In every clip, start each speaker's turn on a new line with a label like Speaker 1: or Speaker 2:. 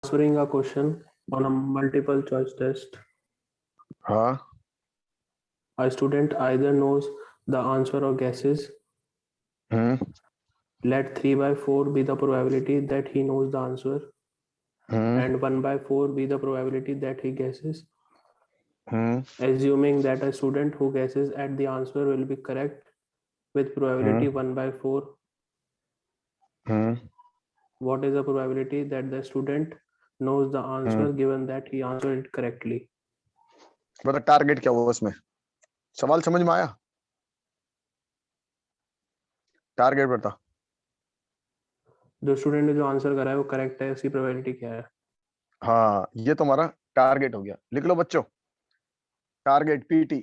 Speaker 1: answering a question on a multiple choice test,
Speaker 2: हाँ
Speaker 1: a student either knows the answer or guesses.
Speaker 2: Hmm
Speaker 1: Let 3 by 4 be the probability that he knows the answer, and 1 by 4 be the probability that he guesses. Assuming that a student who guesses at the answer will be correct with probability 1 by 4, what is the probability that the student knows the answer given that he answered it correctly?
Speaker 2: बता target क्या हुआ उसमें? सवाल समझ में आया? Target बता।
Speaker 1: जो स्टूडेंट ने जो आंसर करा है वो करेक्ट है, उसकी प्रोबेबिलिटी क्या है?
Speaker 2: हाँ ये तुम्हारा टारगेट हो गया। लिख लो बच्चों, टारगेट पीटी,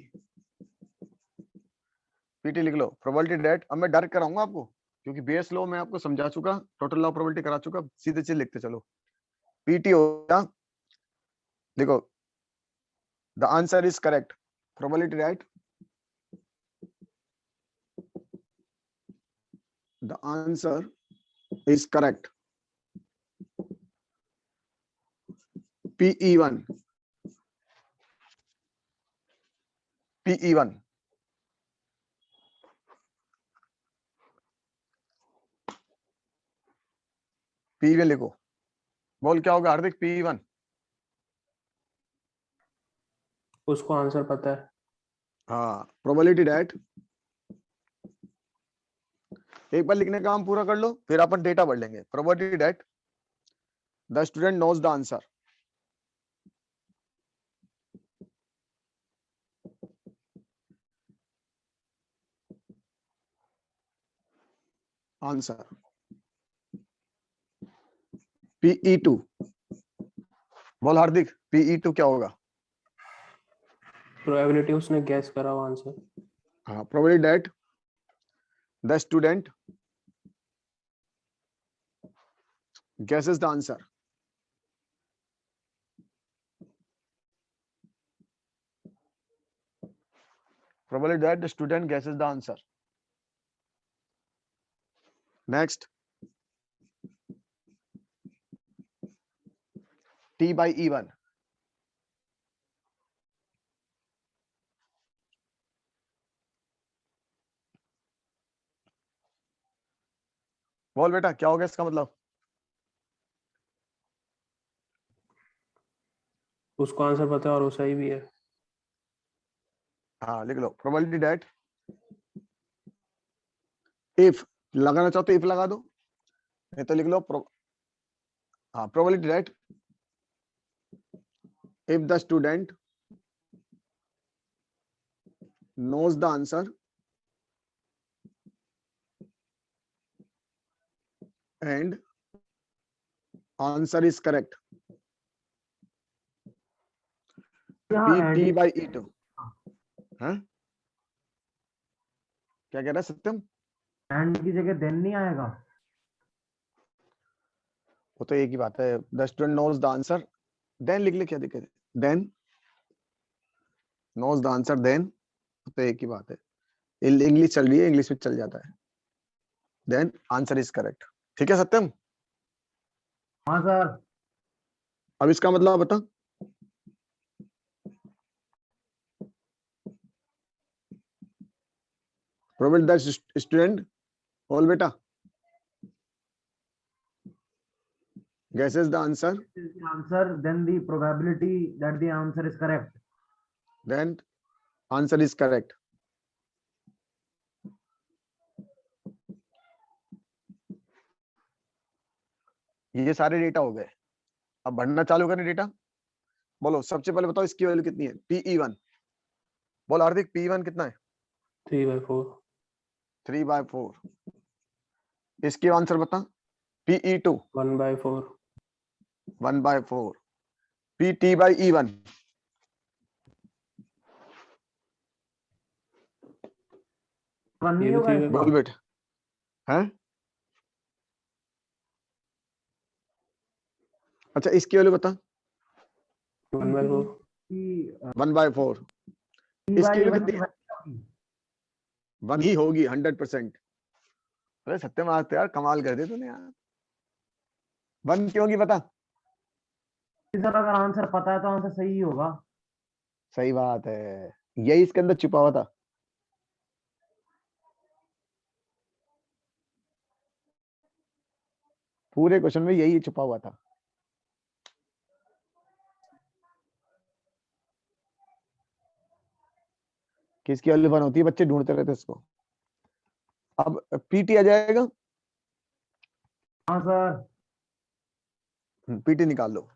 Speaker 2: पीटी लिख लो। Probability that. अब मैं डायरेक्ट कराऊंगा आपको क्योंकि बेस लॉ मैं आपको समझा चुका, टोटल लॉ प्रोबेबिलिटी करा चुका। सीधे सीधे लिखते चलो। पीटी हो गया, देखो the answer is correct, probability that the answer is correct, PE1, PE1 PE1 लिखो। बोल क्या होगा हार्दिक? PE1
Speaker 1: उसको आंसर पता है।
Speaker 2: हाँ प्रोबेबिलिटी डेट, एक बार लिखने का काम पूरा कर लो फिर अपन डेटा पढ़ लेंगे। Probability that the student knows the answer, answer PE2। बोल हार्दिक PE2 क्या होगा?
Speaker 1: प्रोबेबिलिटी उसने गैस करा वो आंसर।
Speaker 2: हाँ probability that the student guesses the answer, probability that the student guesses the answer. Next, T by E1, बोल बेटा क्या होगा इसका मतलब?
Speaker 1: उसको आंसर पता है और वो सही भी है।
Speaker 2: हाँ लिख लो प्रोबेबिलिटी डेट, इफ लगाना चाहो तो इफ लगा दो, नहीं तो लिख लो हाँ probability that if the student knows the answer and answer is correct, PT by E2। हाँ क्या कह रहा है सत्यम?
Speaker 3: एंड की जगह देन नहीं आएगा?
Speaker 2: वो तो एक ही बात है, the student knows the answer, then लिख ले, क्या दिक्कत है? Then knows the answer, then तो एक ही बात है। इंग्लिश चल रही है, इंग्लिश में चल जाता है। Then answer is correct. ठीक है सत्यम?
Speaker 3: हाँ सर।
Speaker 2: अब इसका मतलब बता। प्रोबेबिलिटी दैट स्टूडेंट, बोल बेटा, guesses the answer,
Speaker 3: then the probability that the answer is correct,
Speaker 2: then answer is correct। ये सारे डेटा हो गए। अब भरना चालू करें डेटा। बोलो सबसे पहले बताओ इसकी वैल्यू कितनी है? PE1 बोल हार्दिक, PE1 कितना है?
Speaker 1: 3/4।
Speaker 2: 3/4। इसकी आंसर बता। PE2
Speaker 1: 1/4।
Speaker 2: 1/4। PT by E1
Speaker 3: नहीं
Speaker 1: ये
Speaker 3: होगा
Speaker 1: भी
Speaker 3: इसका?
Speaker 2: बोल बेटा। हैं? अच्छा इसकी वैल्यू बता।
Speaker 1: 1/4।
Speaker 2: 1/4। इसकी वैल्यू कितनी है? 1 ही होगी 100%। अरे सत्यम आज तो यार कमाल कर दे तूने यार। 1 क्यों होगी बता।
Speaker 3: सर अगर आंसर पता है तो आंसर सही ही होगा।
Speaker 2: सही बात है, यही इसके अंदर छुपा हुआ था। पूरे क्वेश्चन में यही छुपा हुआ था। किसकी वैल्यू 1 होती है, बच्चे ढूंढते रहते इसको। अब पीटी आ जाएगा,
Speaker 3: हाँ सर।
Speaker 2: पीटी निकाल लो।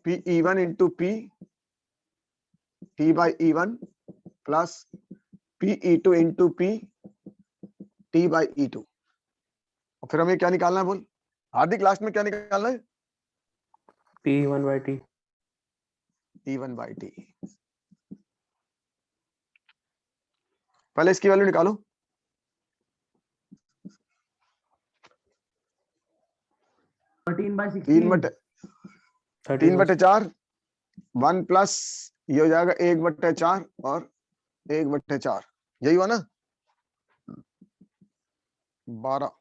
Speaker 2: P E1 into P T by E1 plus P E2 into P T by E2। और फिर हमें क्या निकालना है बोल हार्दिक, लास्ट में क्या निकालना है?
Speaker 1: P1/T।
Speaker 2: E1 by T. पहले इसकी वैल्यू निकालो।
Speaker 3: 13/16।
Speaker 2: 3/4 1 प्लस ये हो जाएगा 1/4 और 1/4, यही हुआ ना? 12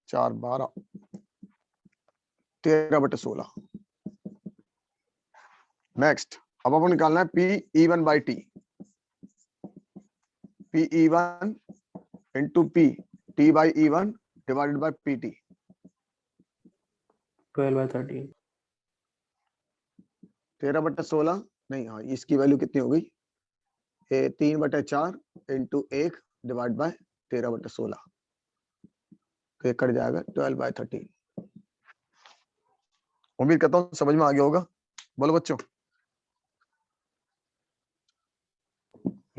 Speaker 2: 4 12 13/16। नेक्स्ट अब आपको निकालना है P E1 by T. P E1 into P T by E1 divided by P T.
Speaker 1: 12/13।
Speaker 2: 13/16 नहीं, हाँ इसकी वैल्यू कितनी हो गई? 3/4 इंटू 1 डिवाइड बाय 13/16, तो ये कट जाएगा 12/13। उम्मीद करता हूँ समझ में आ गया होगा। बोलो बच्चों।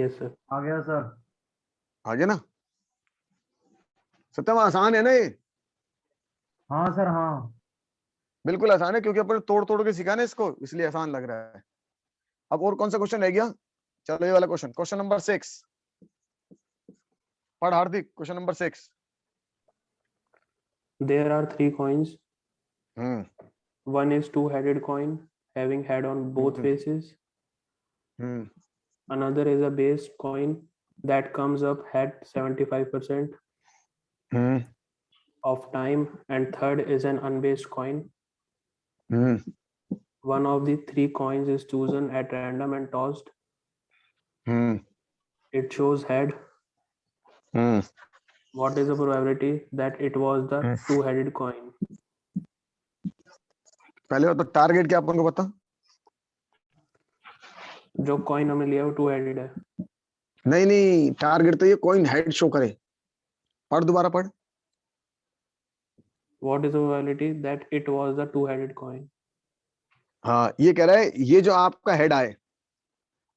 Speaker 1: Yes sir.
Speaker 3: आ गया सर।
Speaker 2: आगे ना, सत्यम आसान है ना ये?
Speaker 3: हाँ सर हाँ।
Speaker 2: बिल्कुल आसान है, क्योंकि अपन तोड़ तोड़ के सीखा ना इसको, इसलिए आसान लग रहा है। अब और कौन सा क्वेश्चन रह गया? चलो ये वाला क्वेश्चन, क्वेश्चन नंबर 6 पढ़ Hardik. Question number 6।
Speaker 1: There are 3 coins.
Speaker 2: Hmm
Speaker 1: One is two-headed coin having head on both
Speaker 2: hmm
Speaker 1: faces.
Speaker 2: Hmm
Speaker 1: Another is a base coin that comes up head 75%
Speaker 2: hmm
Speaker 1: of time, and third is an unbased coin.
Speaker 2: Hmm
Speaker 1: One of the 3 coins is chosen at random and tossed.
Speaker 2: Hmm
Speaker 1: It shows head.
Speaker 2: Hmm
Speaker 1: What is the probability that it was the two-headed coin?
Speaker 2: पहले बात तो target क्या अपन को बता।
Speaker 1: जो coin हमें लिया वो टू हेडेड है।
Speaker 2: नहीं नहीं, टारगेट तो ये कॉइन हेड शो करे। पढ़, दोबारा पढ़।
Speaker 1: What is the probability that it was the two-headed coin?
Speaker 2: हाँ ये कह रहा है, ये जो आपका हेड आए,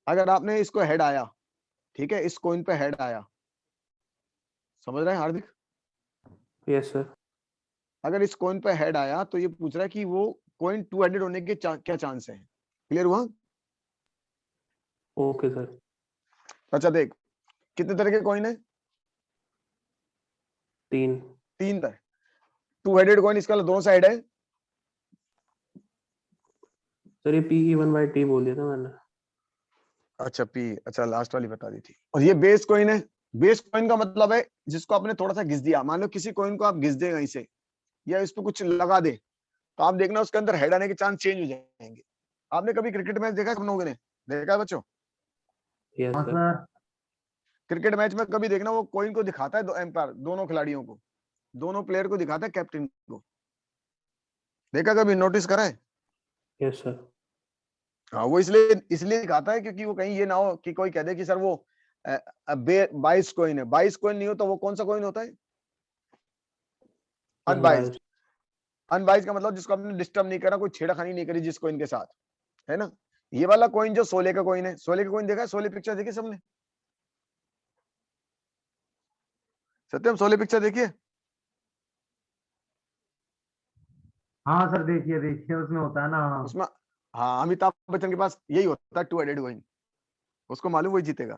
Speaker 2: अगर आपने इसको हेड आया, ठीक है, इस कॉइन पे हेड आया, समझ रहे हैं हार्दिक?
Speaker 1: Yes sir.
Speaker 2: अगर इस कॉइन पे हेड आया तो ये पूछ रहा है कि वो कॉइन टू हेडेड होने के क्या चांस है। क्लियर हुआ?
Speaker 1: Okay sir.
Speaker 2: अच्छा देख, कितने तरह के कॉइन है?
Speaker 1: 3।
Speaker 2: 3 तरह। टू हेडेड कॉइन इसका दोनों साइड है।
Speaker 1: सर ये P1/T बोल दिया था मैंने।
Speaker 2: अच्छा पी, अच्छा लास्ट वाली बता दी थी। और ये बेस कॉइन है। बेस कॉइन का मतलब है जिसको आपने थोड़ा सा घिस दिया। मान लो किसी कॉइन को आप घिस दे कहीं से, या इस पे कुछ लगा दे, तो आप देखना उसके अंदर हेड आने के चांस चेंज हो जाएंगे। आपने कभी क्रिकेट मैच देखा है? सब लोगों ने देखा है बच्चों?
Speaker 1: यस
Speaker 3: हाँ
Speaker 1: सर।
Speaker 3: सर।
Speaker 2: क्रिकेट मैच में कभी देखना वो कॉइन को दिखाता है, दो एम्पायर, दोनों खिलाड़ियों को, दोनों प्लेयर को दिखाता है, कैप्टन को। देखा कभी, नोटिस करा है?
Speaker 1: Yes sir.
Speaker 2: हाँ, वो इसलिए इसलिए दिखाता है क्योंकि वो कहीं ये ना हो कि कोई कह दे कि सर वो 22 कॉइन है। 22 कॉइन नहीं हो तो वो कौन सा कॉइन होता है? अनबाइज्ड। अनबाइज्ड का मतलब जिसको आपने डिस्टर्ब नहीं करा, कोई छेड़खानी नहीं करी जिस कॉइन के साथ, है ना? ये वाला कॉइन जो 16 का कॉइन है, 16 का कॉइन देखा है? 16 पिक्चर देखी सबने? सत्यम 16 पिक्चर देखिए।
Speaker 3: हाँ सर देखिए देखिए उसमें होता है ना। हाँ
Speaker 2: उसमें हाँ, अमिताभ बच्चन के पास यही होता है, टू हेडेड कॉइन। उसको मालूम वही जीतेगा।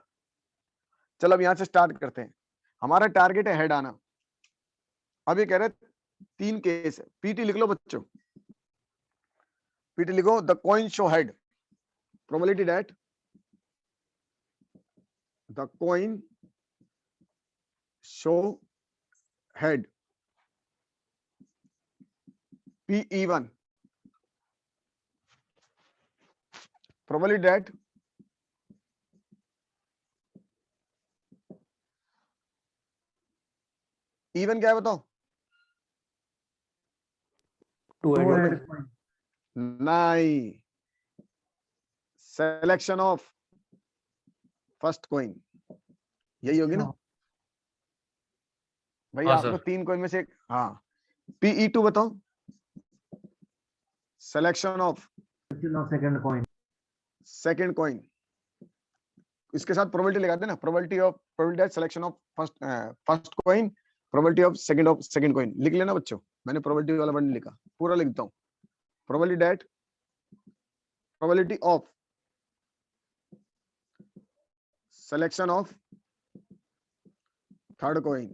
Speaker 2: चलो अब यहाँ से स्टार्ट करते हैं। हमारा टारगेट है हेड आना। अब ये कह रहे 3 केस है। पीटी लिख लो बच्चों, पीटी लिखो। The coin show head, probability that the coin show head PE1 probability that even क्या है बताओ?
Speaker 1: Two
Speaker 3: Two
Speaker 1: headed
Speaker 3: head
Speaker 1: coin.
Speaker 3: coin.
Speaker 2: नहीं, selection of first coin, यही होगी ना
Speaker 3: अच्छा,
Speaker 2: भैया?
Speaker 4: हाँ,
Speaker 2: आपको
Speaker 4: सर।
Speaker 2: 3 कॉइन में से एक, हाँ। PE2 बताओ, selection of
Speaker 3: selection of second coin.
Speaker 2: second coin, इसके साथ प्रोबेबिलिटी लगा देना, probability selection of first coin, probability of second coin लिख लेना बच्चों। मैंने probability वाला वर्ड नहीं लिखा, पूरा लिखता हूँ। probability of selection of third coin,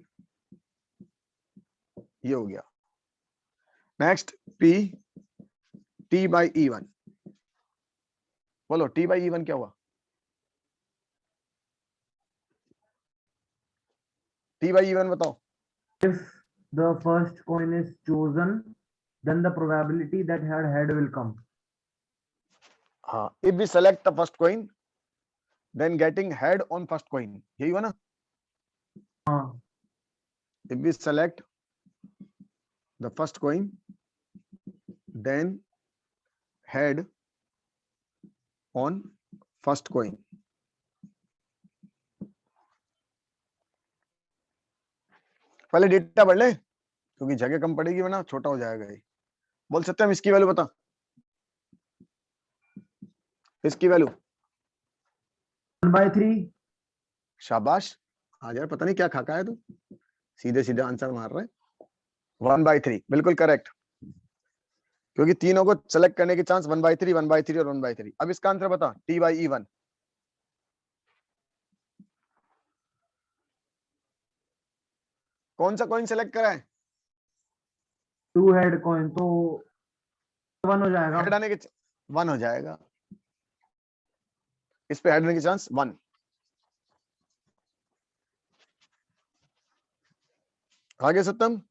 Speaker 2: ये हो गया। नेक्स्ट T by E1, बोलो T by E1 क्या हुआ? T by E1 बताओ।
Speaker 3: If the first coin is chosen, then the probability that head will come.
Speaker 2: हाँ, if we select the first coin, then getting head on first coin, यही हुआ ना?
Speaker 3: हाँ,
Speaker 2: if we select the first coin, then head on first coin, पहले data पढ़ ले क्योंकि जगह कम पड़ेगी वरना छोटा हो जाएगा ये। बोल सकते हैं हम इसकी वैल्यू बता, इसकी वैल्यू
Speaker 3: 1/3.
Speaker 2: शाबाश, आ जाए, पता नहीं क्या खाका है तू, सीधे सीधे आंसर मार रहा है। 1/3 बिल्कुल करेक्ट, क्योंकि तीनों को सेलेक्ट करने की चांस 1/3, 1/3 और 1/3। अब इसका आंसर बता, T by E1। कौन सा कॉइन सेलेक्ट करा है?
Speaker 3: 2 head coin, तो 1 हो जाएगा।
Speaker 2: हेड आने के 1 हो जाएगा, इस पे हेड आने की चांस 1। आगे सत्यम,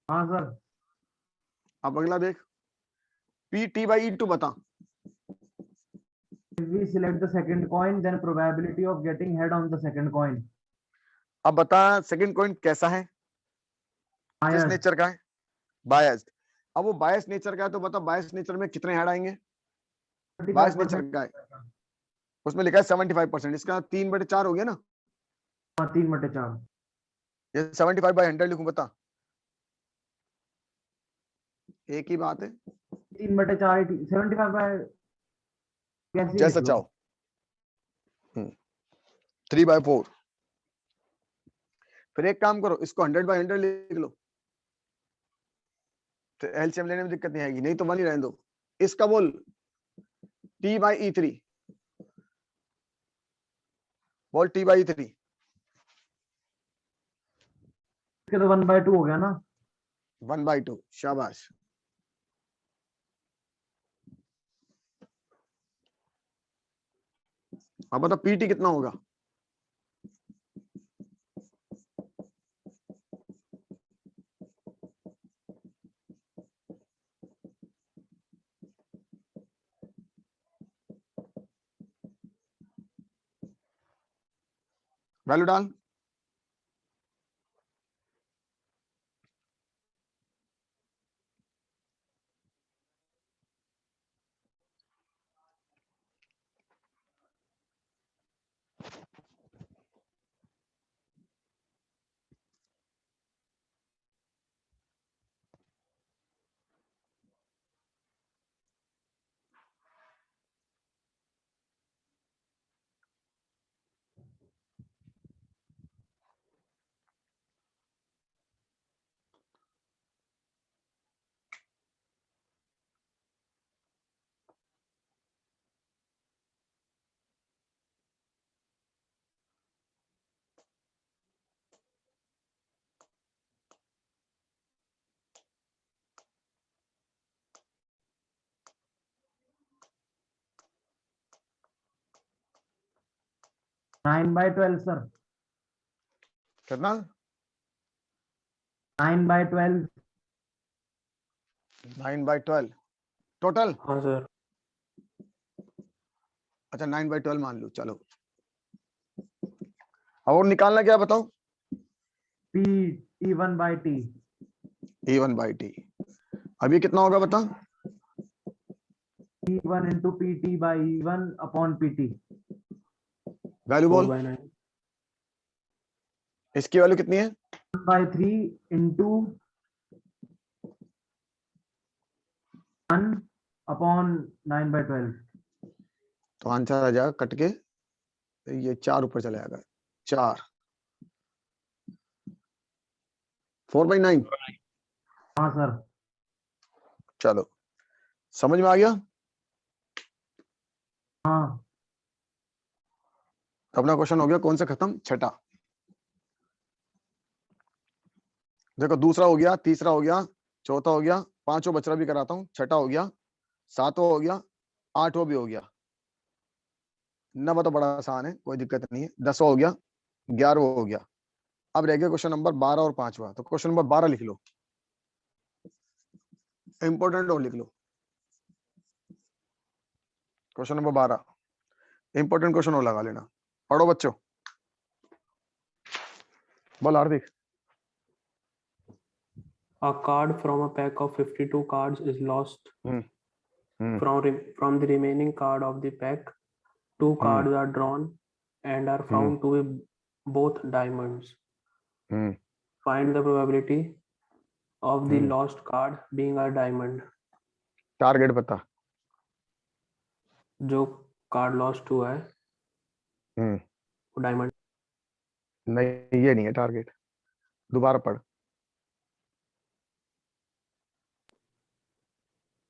Speaker 3: हाँ सर,
Speaker 2: अब अगला देख, T by E2 बता।
Speaker 3: if we select the second coin, then probability of getting head on the second coin.
Speaker 2: अब बता सेकंड कॉइन कैसा है, किस
Speaker 3: Biased.
Speaker 2: नेचर का है? बायस्ड। अब वो बायस नेचर का है तो बता बायस नेचर में कितने हेड आएंगे? बायस नेचर
Speaker 3: 35%.
Speaker 2: का है, उसमें लिखा है 75%, इसका 3/4 हो गया ना?
Speaker 3: हाँ, 3/4.
Speaker 2: ये 75/100 लिखूं बता, एक ही बात है,
Speaker 3: 3/4 75 बाय कैसे
Speaker 2: जैसा
Speaker 3: लिख लो?
Speaker 2: चाहो। 3/4। फिर एक काम करो, इसको 100/100 लिख लो, तो एलसीएम लेने में दिक्कत नहीं आएगी, नहीं तो 1 ही रहने दो। इसका बोल T by E3, बोल T by E3।
Speaker 3: इसके तो 1/2 हो गया ना।
Speaker 2: 1/2, शाबाश। अब बता PT कितना होगा? वैल्यू डाल।
Speaker 3: 9/12 सर।
Speaker 2: कितना?
Speaker 3: 9/12।
Speaker 2: 9/12 टोटल।
Speaker 1: हाँ सर।
Speaker 2: अच्छा 9/12 मान लो, चलो। और निकालना क्या बताओ?
Speaker 3: P T1/T।
Speaker 2: E1/T। अब ये कितना होगा बता?
Speaker 3: T1 into PT/E1 upon PT।
Speaker 2: Value बोल।
Speaker 1: 4/9।
Speaker 2: इसकी वैल्यू कितनी है?
Speaker 3: 1/3 into 1 upon 9/12।
Speaker 2: तो आंसर आ जाएगा कट के, ये 4 ऊपर चला जाएगा। 4 4/9।
Speaker 3: हाँ सर।
Speaker 2: चलो समझ में आ गया?
Speaker 3: हाँ।
Speaker 2: अपना क्वेश्चन हो गया कौन सा खत्म? छठा। देखो दूसरा हो गया, तीसरा हो गया, चौथा हो गया, पांचों बचरा भी कराता हूँ। छठा हो गया, सातवां हो गया, आठवां भी हो गया। नवा तो बड़ा आसान है, कोई दिक्कत नहीं है। 10वां हो गया, 11वां हो गया। अब रह गया क्वेश्चन नंबर 12 और 5वां। तो क्वेश्चन नंबर 12 लिख लो, इंपॉर्टेंट और लिख लो। क्वेश्चन नंबर 12 इंपॉर्टेंट क्वेश्चन और लगा लेना। पढ़ो बच्चों। बोल हार्दिक।
Speaker 1: A card from a pack of 52 cards is lost. From the remaining card of the pack, 2 cards are drawn and are found to be both diamonds. Find the probability of the lost card being a diamond.
Speaker 2: Target बता।
Speaker 1: जो card lost हुआ है वो diamond.
Speaker 2: नहीं ये नहीं है target, दोबारा पढ़।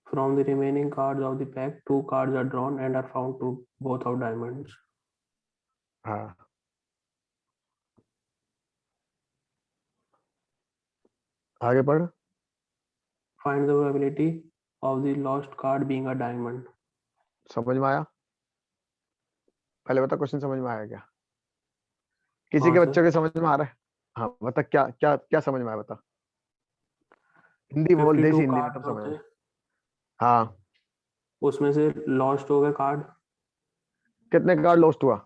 Speaker 1: From the remaining cards of the pack, 2 cards are drawn and are found to both of diamonds.
Speaker 2: हाँ आगे पढ़।
Speaker 1: Find the probability of the lost card being a diamond.
Speaker 2: समझ में आया? पहले बता क्वेश्चन समझ में आया क्या? किसी
Speaker 1: हाँ
Speaker 2: के
Speaker 1: सर।
Speaker 2: बच्चों के समझ में आ रहा है? हाँ बता, क्या क्या क्या समझ में आया बता। हिंदी बोल,
Speaker 1: 52
Speaker 2: देसी हिंदी में, तब
Speaker 1: कार्ड
Speaker 2: समझ
Speaker 1: होते
Speaker 2: में।
Speaker 1: हैं,
Speaker 2: हाँ
Speaker 1: उसमें से लॉस्ट हो गए कार्ड।
Speaker 2: कितने कार्ड लॉस्ट हुआ?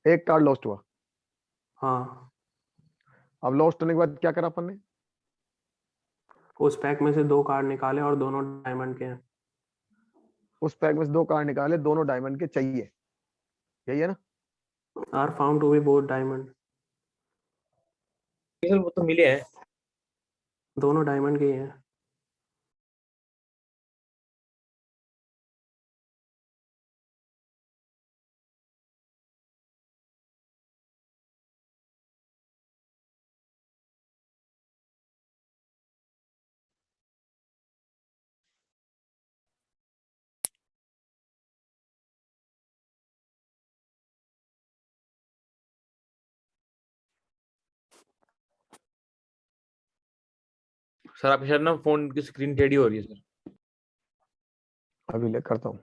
Speaker 2: एक कार्ड लॉस्ट हुआ।
Speaker 1: हाँ,
Speaker 2: अब लॉस्ट होने के बाद क्या करा अपन ने?
Speaker 1: उस पैक में से 2 कार्ड निकाले और दोनों डायमंड के हैं।
Speaker 2: उस पैक में से 2 कार्ड निकाले, दोनों डायमंड के चाहिए, यही है ना?
Speaker 1: Are found to be both diamond.
Speaker 4: Sir वो तो मिले हैं।
Speaker 1: दोनों डायमंड के ही हैं।
Speaker 4: सर आपके शायद ना फोन की स्क्रीन टेढ़ी हो रही है सर।
Speaker 2: अभी ले करता हूँ।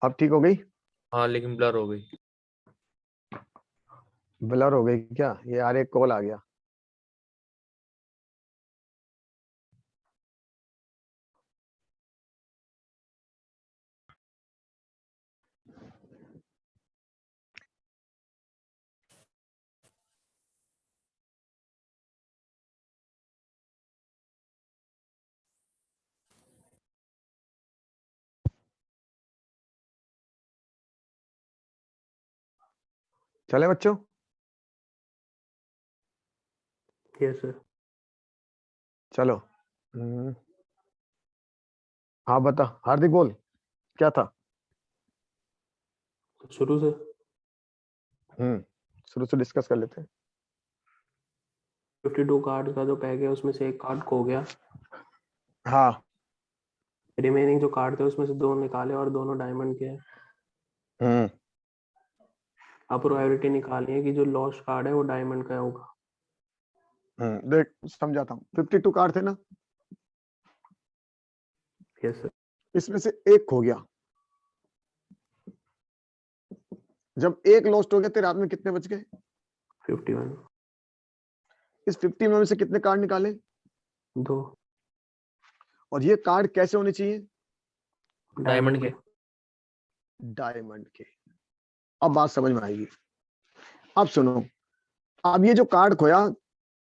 Speaker 2: अब ठीक हो गई?
Speaker 4: हाँ लेकिन ब्लर हो गई।
Speaker 2: ब्लर हो गई क्या? ये यार एक कॉल आ गया। चले बच्चों?
Speaker 1: Yes sir.
Speaker 2: चलो। हाँ बता हार्दिक, बोल क्या था?
Speaker 1: शुरू से
Speaker 2: शुरू से डिस्कस कर लेते हैं।
Speaker 1: 52 कार्ड का जो पैक है उसमें से एक कार्ड खो गया।
Speaker 2: हाँ
Speaker 1: रिमेनिंग जो कार्ड थे उसमें से 2 निकाले और दोनों डायमंड के हैं। अब प्रोबेबिलिटी निकालनी है कि जो लॉस्ट कार्ड है वो डायमंड का होगा।
Speaker 2: देख समझाता हूँ। 52 कार्ड थे ना?
Speaker 1: Yes sir.
Speaker 2: इसमें से एक खो गया, जब एक लॉस्ट हो गया तेरे हाथ में कितने बच गए?
Speaker 1: 51,
Speaker 2: इस 50 में से कितने कार्ड निकाले?
Speaker 1: 2
Speaker 2: और ये कार्ड कैसे होने चाहिए?
Speaker 4: डायमंड के।
Speaker 2: डायमंड के। अब बात समझ में आएगी। अब सुनो, अब ये जो कार्ड खोया,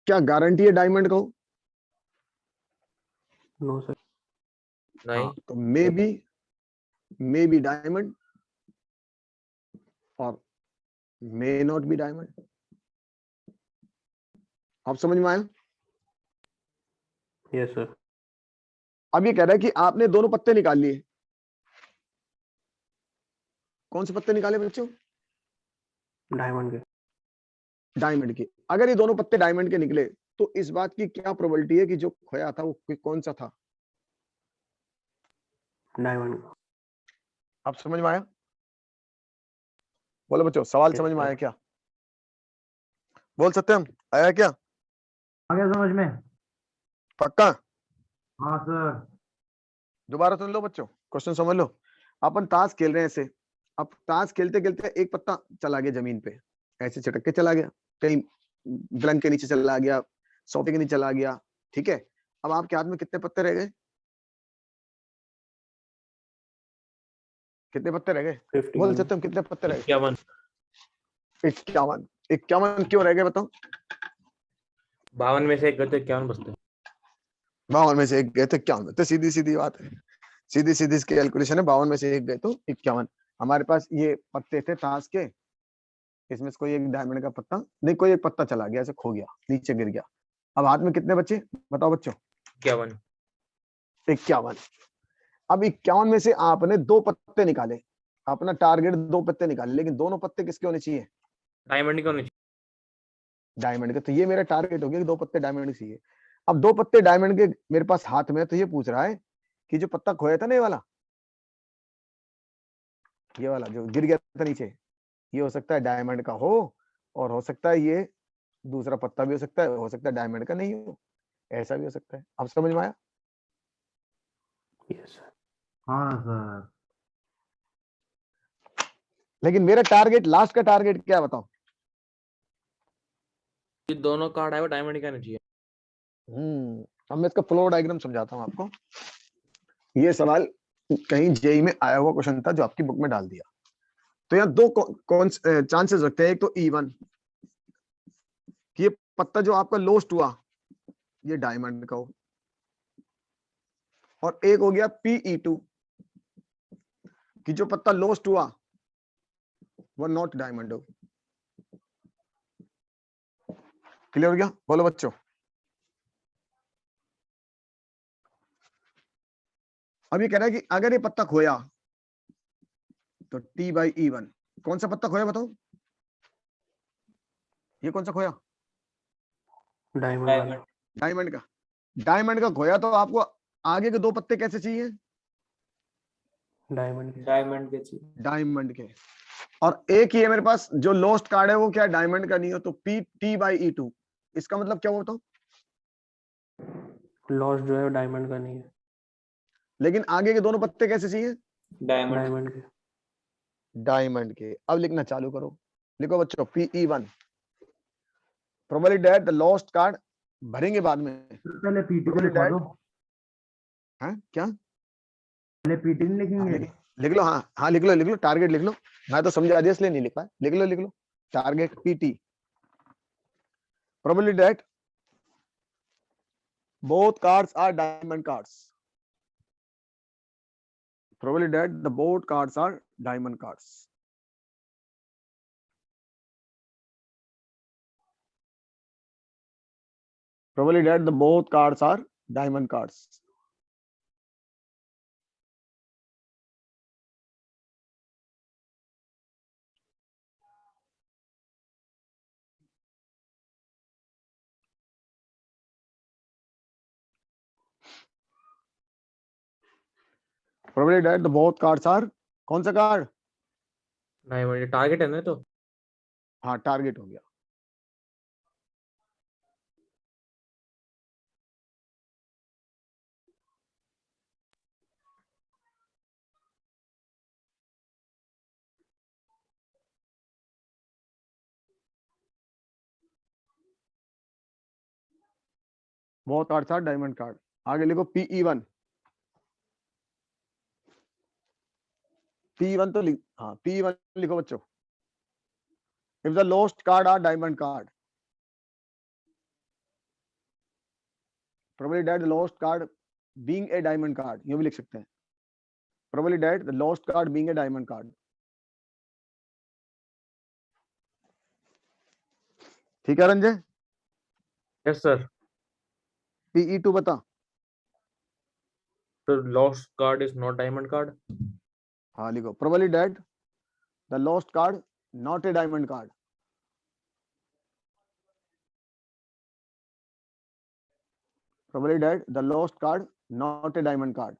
Speaker 2: क्या गारंटी है डायमंड का हो?
Speaker 1: No sir.
Speaker 4: नहीं।
Speaker 2: हाँ, तो मे बी डायमंड और मे नॉट बी डायमंड। आप समझ में आया?
Speaker 1: Yes sir.
Speaker 2: अब ये कह रहा है कि आपने दोनों पत्ते निकाल लिए। कौन से पत्ते निकाले बच्चों?
Speaker 1: डायमंड के।
Speaker 2: डायमंड के। अगर ये दोनों पत्ते डायमंड के निकले तो इस बात की क्या प्रोबेबिलिटी है कि जो खोया था वो कौन सा था?
Speaker 1: डायमंड।
Speaker 2: आप समझ में आया? बोलो बच्चों, सवाल
Speaker 1: Yes,
Speaker 2: समझ में
Speaker 1: sir.
Speaker 2: आया क्या? बोल सकते हैं हम, आया क्या?
Speaker 3: आ गया समझ में?
Speaker 2: पक्का?
Speaker 3: हाँ सर।
Speaker 2: दोबारा सुन लो बच्चों, क्वेश्चन समझ लो। अपन ताश खेल रहे हैं ऐसे, अब ताश खेलते खेलते एक पत्ता चला गया जमीन पे, ऐसे छिटक के चला गया, कहीं ब्लैंक के नीचे चला गया, सोफे के नीचे चला गया, ठीक है। अब आपके हाथ में कितने पत्ते रह गए? कितने पत्ते रह गए? बोल
Speaker 1: 51.
Speaker 2: सकते हम, कितने पत्ते रह गए?
Speaker 4: 51।
Speaker 2: 51। 51 क्यों रह गए बताओ?
Speaker 4: 52 में से एक गए तो 51 बचते।
Speaker 2: 52 में से एक गए तो 51, तो सीधी सीधी बात है, सीधी सीधी इसकी कैलकुलेशन है। 52 में से एक गए तो 51। हमारे पास ये पत्ते थे ताश के, इसमें से कोई एक डायमंड का पत्ता नहीं, कोई एक पत्ता चला गया, ऐसे खो गया, नीचे गिर गया। अब हाथ में कितने बचे बताओ बच्चों?
Speaker 4: 51।
Speaker 2: 51। अब 51 में से आपने 2 पत्ते निकाले, अपना टारगेट 2 पत्ते निकाले, लेकिन दोनों पत्ते किसके होने चाहिए?
Speaker 4: डायमंड के होने चाहिए।
Speaker 2: डायमंड के। तो ये मेरा टारगेट हो गया कि 2 पत्ते डायमंड के चाहिए। अब 2 पत्ते डायमंड के मेरे पास हाथ में है, तो ये पूछ रहा है कि जो पत्ता खोया था ना, ये वाला जो गिर गया था नीचे, ये हो सकता है डायमंड का हो, और हो सकता है ये दूसरा पत्ता भी हो सकता है डायमंड का नहीं हो, ऐसा भी हो सकता है। अब समझ में आया?
Speaker 1: Yes, sir.
Speaker 3: हाँ सर।
Speaker 2: लेकिन मेरा टारगेट, लास्ट का टारगेट क्या है बताओ?
Speaker 4: ये दोनों कार्ड आए वो डायमंड के आने चाहिए।
Speaker 2: अब मैं इसका फ्लो डायग्राम समझाता हूँ आपको। ये सवाल कहीं जेई में आया हुआ क्वेश्चन था जो आपकी बुक में डाल दिया। तो यहाँ 2 कौन चांसेस रखते हैं। एक तो E1 कि ये पत्ता जो आपका लॉस्ट हुआ ये डायमंड का हो, और एक हो गया PE2 कि जो पत्ता लॉस्ट हुआ वो नॉट डायमंड हो। क्लियर हो गया? बोलो बच्चों। अब ये कह रहा है कि अगर ये पत्ता खोया तो T/E1। कौन सा पत्ता खोया बताओ? ये कौन सा खोया?
Speaker 1: डायमंड वाला.
Speaker 2: डायमंड का। डायमंड का खोया तो आपको आगे के 2 पत्ते कैसे चाहिए?
Speaker 1: डायमंड के.
Speaker 4: डायमंड के चाहिए।
Speaker 2: डायमंड के। और एक ही है मेरे पास जो लॉस्ट कार्ड है, वो क्या डायमंड का नहीं हो, तो T/E2। इसका मतलब क्या हुआ बताओ?
Speaker 1: लॉस्ट जो है डायमंड का नहीं है.
Speaker 2: लेकिन आगे के दोनों पत्ते कैसे चाहिए?
Speaker 1: डायमंड के.
Speaker 2: डायमंड के। अब लिखना चालू करो, लिखो बच्चों PE1 probability that the lost card, भरेंगे बाद में।
Speaker 3: पहले पीटी को
Speaker 2: Probability
Speaker 3: लिखवा
Speaker 2: that-
Speaker 3: दो।
Speaker 2: हाँ क्या?
Speaker 3: पहले पीटी नहीं
Speaker 2: हाँ,
Speaker 3: लिखेंगे?
Speaker 2: लिख लो। हाँ हाँ लिख लो, टारगेट लिख लो। मैं तो समझा दिया इसलिए नहीं लिख पाया। लिख लो target PT। Probability that both cards are diamond cards. Probability that the both cards are diamond cards. Probability that the both cards are diamond cards. Probability that the both cards are, कौन सा card?
Speaker 4: Diamond target है ना तो।
Speaker 2: हाँ target हो गया। बहुत card था डायमंड कार्ड। आगे लिखो PE1। P1 तो हाँ P1 लिखो बच्चों। If the lost card are diamond card, probably that the lost card being a diamond card, ये भी लिख सकते हैं। probably that the lost card being a diamond card। ठीक है रंजय?
Speaker 4: Yes, sir.
Speaker 2: PE2 बता।
Speaker 4: The lost card is not diamond card.
Speaker 2: हाँ लिखो probably that the lost card not a diamond card। probably that the lost card not a diamond card।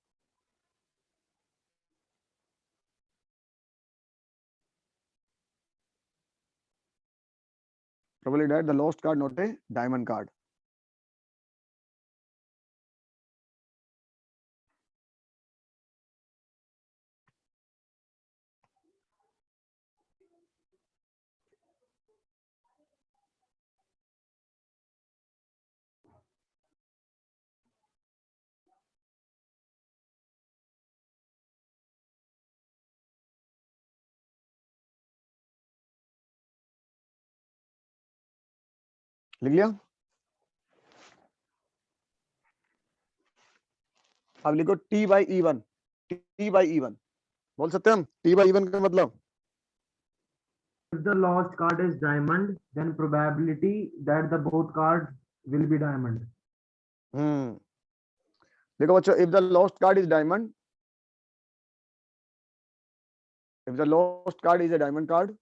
Speaker 2: probably that the lost card not a diamond card। लिख लिया? अब लिखो T/E1। T/E1 बोल सकते हैं हम? T/E1 का मतलब
Speaker 3: If the lost card is diamond, then probability that the both cards will be diamond.
Speaker 2: देखो बच्चों, if the lost card is diamond, if the lost card is a diamond card,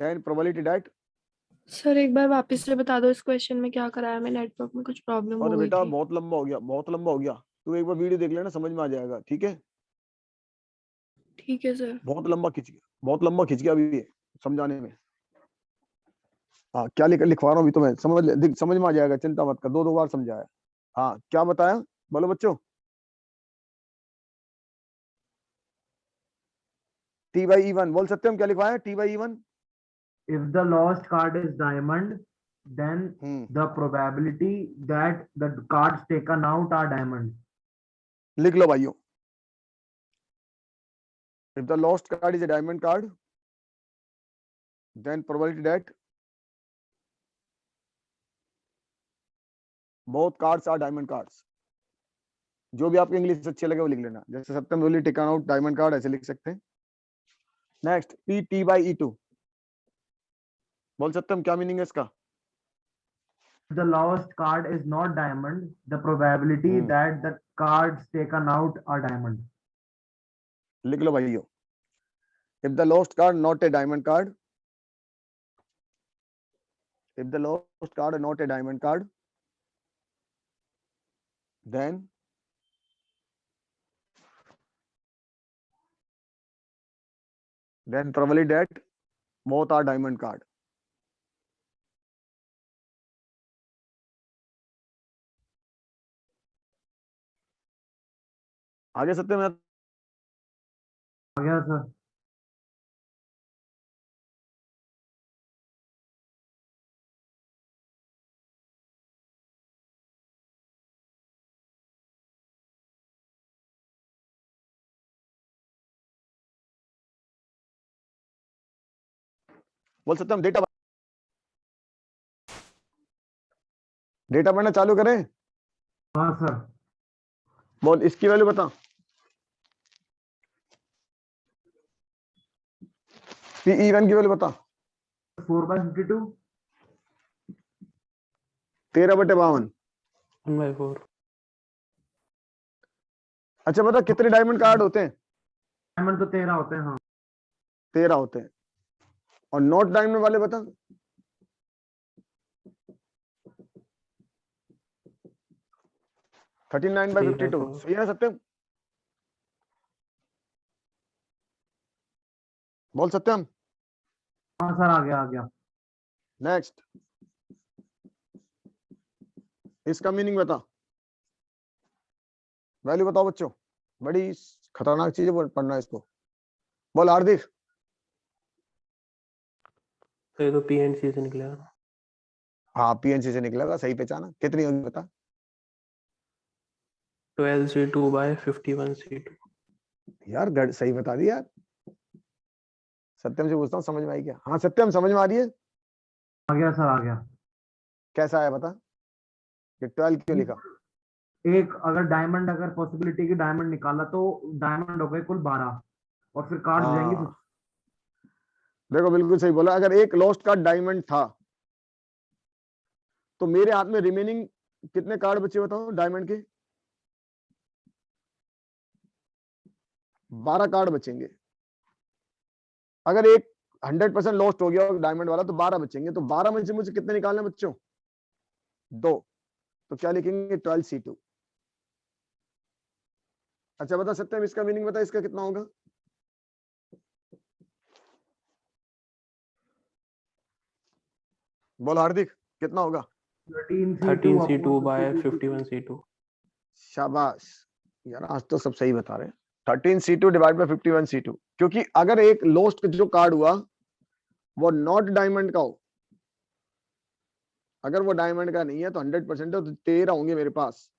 Speaker 2: then probability that
Speaker 5: sir एक बार वापस से बता दो इस question में क्या कराया, मैं नेटवर्क में कुछ प्रॉब्लम हो
Speaker 2: अरे
Speaker 5: गई
Speaker 2: बेटा
Speaker 5: थी।
Speaker 2: बहुत लंबा हो गया, बहुत लंबा हो गया। तू एक बार वीडियो देख लेना, समझ में आ जाएगा। ठीक है?
Speaker 5: ठीक है सर।
Speaker 2: बहुत लंबा खिंच गया, बहुत लंबा खिंच गया अभी ये समझाने में। हाँ क्या लिखवा रहा हूँ अभी तो मैं, समझ में आ जाएगा, चिंता मत कर। 2 बार समझाया। हाँ क्या बताया, बोलो बच्चों। T/E1 बोल सकते हैं हम? क्या लिखवाया है T/E1?
Speaker 3: If the lost card is diamond, then the probability that the cards taken out are diamond.
Speaker 2: लिख लो भाइयों। If the lost card is a diamond card, then probability that both cards are diamond cards। जो भी आपको English अच्छे लगे वो लिख लेना। जैसे सत्यम रोली टेकन आउट डायमंड कार्ड, ऐसे लिख सकते हैं। नेक्स्ट PT/E2 बोल सकते हैं, क्या मीनिंग है इसका?
Speaker 3: The lost card is not diamond, the probability that the cards taken out are diamond.
Speaker 2: लिख लो भाइयों। If the lost card not a diamond card, if the lost card not a diamond card, then probably that both are diamond card। आगे सत्यम
Speaker 3: आ गया sir.
Speaker 2: बोल सकते हम data पढ़ना चालू करें?
Speaker 3: हाँ सर।
Speaker 2: बोल इसकी वैल्यू बता। PE1 की वैल्यू बता।
Speaker 3: 4/52।
Speaker 2: 13/52।
Speaker 1: 1/4।
Speaker 2: अच्छा बता कितने डायमंड कार्ड होते हैं?
Speaker 3: डायमंड तो 13 होते हैं। हाँ
Speaker 2: 13 होते हैं। और नॉट डायमंड वाले बता। 39/52। सही है सत्यम? बोल सत्यम।
Speaker 3: हाँ सर, आ गया।
Speaker 2: नेक्स्ट इसका मीनिंग बता, वैल्यू बताओ बच्चों। बड़ी खतरनाक चीज है पढ़ना इसको। बोल हार्दिक।
Speaker 1: तो ये तो P and C से निकलेगा।
Speaker 2: हाँ पीएनसी से निकलेगा, सही पहचाना। कितनी होगी बता?
Speaker 1: 12C2 by 51C2।
Speaker 2: यार सही बता दिया यार। सत्यम से पूछता हूँ, समझ में आई क्या? हाँ सत्यम, समझ में आ रही है?
Speaker 3: आ गया सर, आ गया।
Speaker 2: कैसा आया बता? कि 12 क्यों लिखा?
Speaker 3: एक अगर डायमंड, अगर पॉसिबिलिटी की डायमंड निकाला तो डायमंड हो गए कुल 12 और फिर कार्ड जाएंगे।
Speaker 2: हाँ देखो बिल्कुल सही बोला। अगर एक लॉस्ट कार्ड डायमंड था तो मेरे हाथ में रिमेनिंग कितने कार्ड बचे बताओ डायमंड के? 12 कार्ड बचेंगे। अगर एक 100% लॉस्ट हो गया डायमंड वाला तो 12 बचेंगे। तो 12 में से मुझे कितने निकालने बच्चों? 2। तो क्या लिखेंगे? 12C2। अच्छा बता सत्यम, इसका मीनिंग बता, इसका कितना होगा? बोल हार्दिक, कितना होगा?
Speaker 1: 13C2 by 51C2।
Speaker 2: शाबाश यार, आज तो सब सही बता रहे हैं। 13C2 डिवाइड बाय 51C2, क्योंकि अगर एक लॉस्ट जो कार्ड हुआ वो नॉट डायमंड का हो, अगर वो डायमंड का नहीं है तो 100% है, तो 13 होंगे मेरे पास,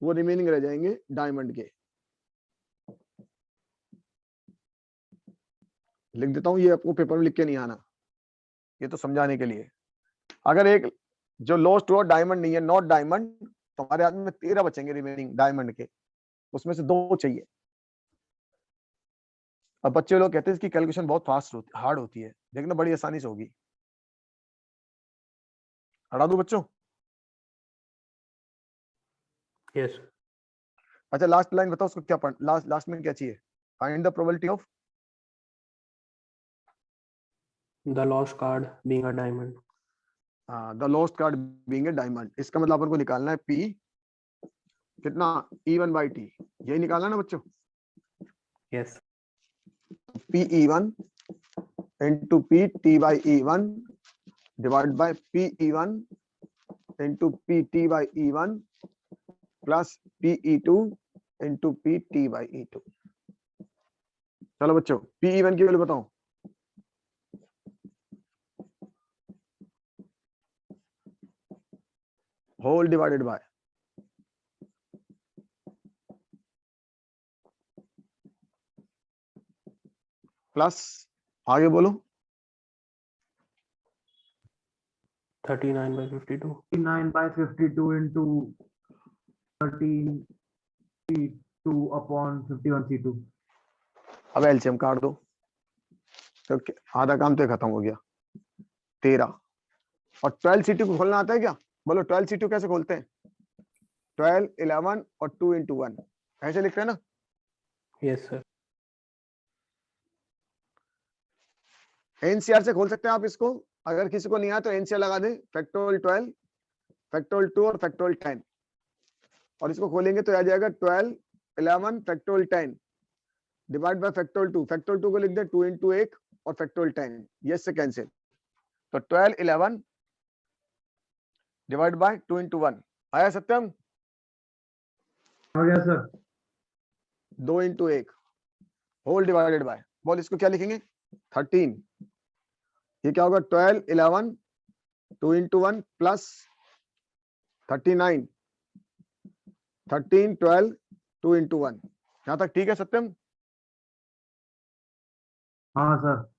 Speaker 2: वो रिमेनिंग रह जाएंगे डायमंड के। लिख देता हूं, ये आपको पेपर में लिख के नहीं आना, ये तो समझाने के लिए। अगर एक जो लॉस्ट हुआ डायमंड नहीं है, नॉट डायमंड, तो हमारे हाथ में 13 बचेंगे रिमेनिंग डायमंड के, उसमें से 2 चाहिए। अब बच्चे लोग कहते हैं इसकी कैलकुलेशन बहुत फास्ट होती, हार्ड होती है, देखना बड़ी आसानी से होगी। हटा दूं बच्चों?
Speaker 1: यस।
Speaker 2: अच्छा लास्ट लाइन बताओ उसको क्या पढ़, लास्ट में क्या चाहिए? Find the probability of
Speaker 1: the lost card being a diamond.
Speaker 2: The lost card being a diamond. इसका मतलब अपन को निकालना है P कितना, E1/T, यही निकालना ना बच्चों?
Speaker 1: Yes.
Speaker 2: PE1 into PT/E1 divided by PE1 into PT/E1 plus PE2 into PT/E2। चलो बच्चों PE1 की वैल्यू बताओ। होल डिवाइडेड बाय प्लस, आगे बोलो।
Speaker 1: 39 by 52।
Speaker 3: 39 by 52 into 13C2 upon 51C2।
Speaker 2: अब एलसीएम काट दो, तो आधा काम तो खत्म हो गया। 13 और 12C2 को खोलना आता है क्या? बोलो 12C2 कैसे खोलते हैं? 12, 11 और 2 into 1 ऐसे लिखते हैं ना?
Speaker 1: Yes sir.
Speaker 2: एनसीआर से खोल सकते हैं आप इसको। अगर किसी को नहीं आया तो एनसीआर लगा दें, फैक्टोरियल 12, फैक्टोरियल 2 और फैक्टोरियल 10, और इसको खोलेंगे तो आ जाएगा 12, 11 factorial 10 divide by factorial 2। Factorial 2 को लिख दे 2 into 1 और फैक्टोरियल 10, ये से कैंसिल। तो 12, 11 डिवाइड बाय 2 into 1 आया सत्यम?
Speaker 3: आ गया sir.
Speaker 2: 2 into 1 whole divided by, बोल इसको क्या लिखेंगे? 13। ये क्या होगा? 12, 11 2 into 1 प्लस 39, 13, 12 2 into 1। यहां तक ठीक है सत्यम?
Speaker 3: हाँ सर।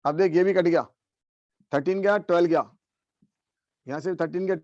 Speaker 2: अब देख ये भी कट गया, 13 गया 12 गया, यहां से 13 गया